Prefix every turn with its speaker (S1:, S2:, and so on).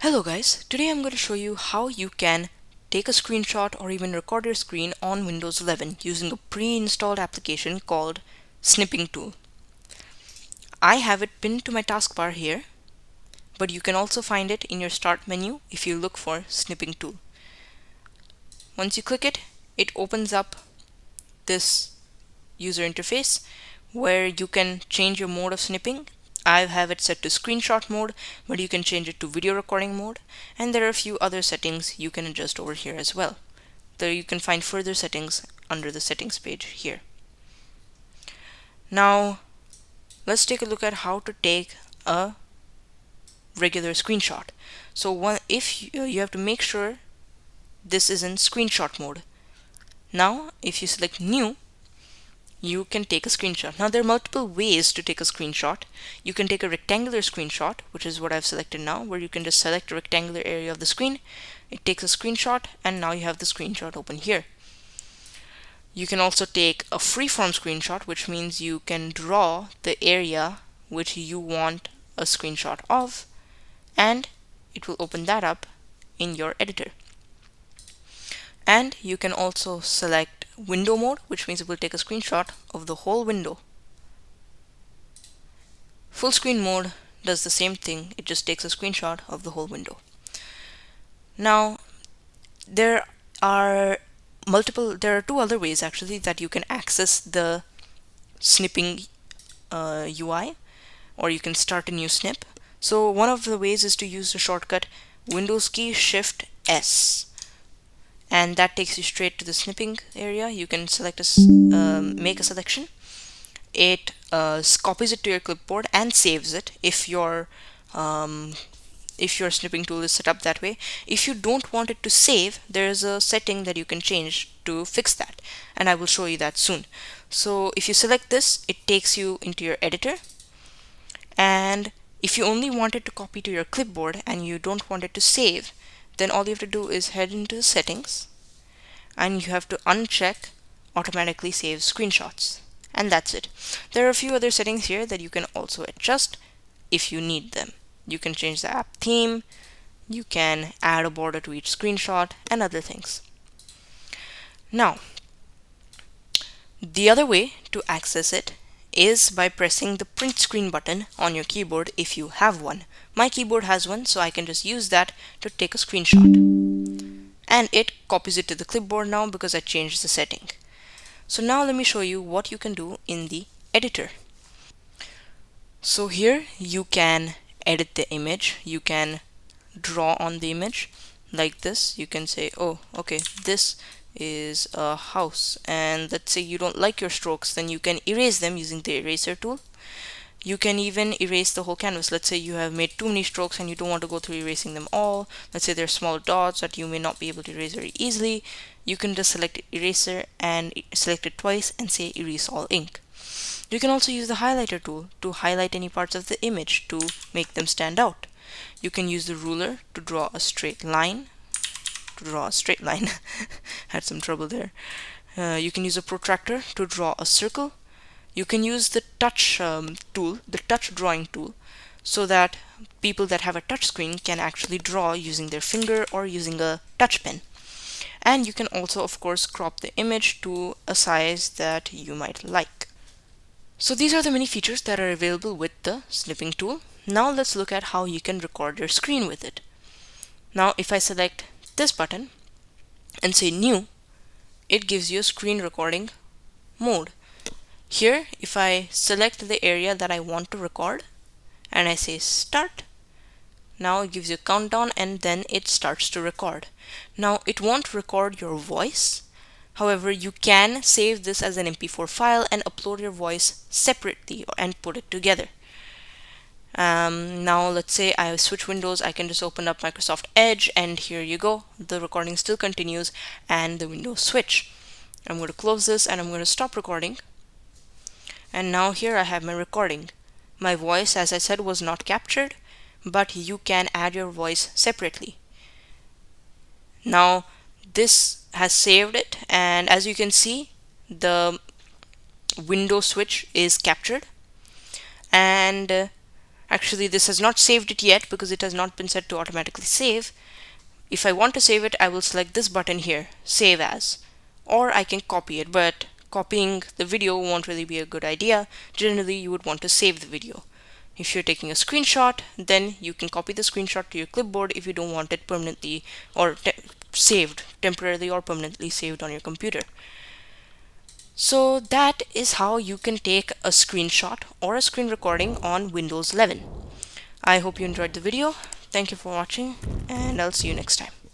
S1: Hello guys, today I'm going to show you how you can take a screenshot or even record your screen on Windows 11 using a pre-installed application called Snipping Tool. I have it pinned to my taskbar here, but you can also find it in your start menu if you look for Snipping Tool. Once you click it, it opens up this user interface where you can change your mode of snipping. I have it set to screenshot mode, but you can change it to video recording mode, and there are a few other settings you can adjust over here as well. There you can find further settings under the settings page here. Now let's take a look at how to take a regular screenshot. So if you have to make sure this is in screenshot mode. Now if you select new, you can take a screenshot. Now there are multiple ways to take a screenshot. You can take a rectangular screenshot, which is what I've selected now, where you can just select a rectangular area of the screen. It takes a screenshot, and now you have the screenshot open here. You can also take a freeform screenshot, which means you can draw the area which you want a screenshot of, and it will open that up in your editor. And you can also select window mode, which means it will take a screenshot of the whole window. Full screen mode does the same thing, it just takes a screenshot of the whole window. Now there are two other ways actually that you can access the snipping UI, or you can start a new snip. So one of the ways is to use the shortcut Windows key Shift S, and that takes you straight to the snipping area. You can select make a selection. It copies it to your clipboard and saves it if your snipping tool is set up that way. If you don't want it to save, there is a setting that you can change to fix that, and I will show you that soon. So if you select this, it takes you into your editor, and if you only want it to copy to your clipboard and you don't want it to save, then all you have to do is head into the settings, and you have to uncheck automatically save screenshots, and that's it. There are a few other settings here that you can also adjust if you need them. You can change the app theme, you can add a border to each screenshot, and other things. Now, the other way to access it is by pressing the print screen button on your keyboard if you have one. My keyboard has one, so I can just use that to take a screenshot. And it copies it to the clipboard now because I changed the setting. So now let me show you what you can do in the editor. So here you can edit the image, you can draw on the image like this. You can say, oh okay, this is a house, and let's say you don't like your strokes, then you can erase them using the eraser tool. You can even erase the whole canvas. Let's say you have made too many strokes and you don't want to go through erasing them all. Let's say there's small dots that you may not be able to erase very easily. You can just select eraser and select it twice and say erase all ink. You can also use the highlighter tool to highlight any parts of the image to make them stand out. You can use the ruler to draw a straight line. Had some trouble there. You can use a protractor to draw a circle. You can use the touch tool, the touch drawing tool, so that people that have a touch screen can actually draw using their finger or using a touch pen. And you can also, of course, crop the image to a size that you might like. So these are the many features that are available with the snipping tool. Now let's look at how you can record your screen with it. Now if I select this button and say new, it gives you a screen recording mode. Here, if I select the area that I want to record and I say start, now it gives you a countdown and then it starts to record. Now it won't record your voice. However, you can save this as an MP4 file and upload your voice separately and put it together. Now let's say I switch windows, I can just open up Microsoft Edge, and here you go, the recording still continues and the windows switch. I'm going to close this and I'm going to stop recording, and now here I have my recording. My voice, as I said, was not captured, but you can add your voice separately. Now this has saved it, and as you can see, the window switch is captured, and Actually, this has not saved it yet because it has not been set to automatically save. If I want to save it, I will select this button here, save as, or I can copy it, but copying the video won't really be a good idea. Generally, you would want to save the video. If you're taking a screenshot, then you can copy the screenshot to your clipboard if you don't want it permanently or saved, temporarily or permanently saved on your computer. So that is how you can take a screenshot or a screen recording on Windows 11. I hope you enjoyed the video. Thank you for watching, and I'll see you next time.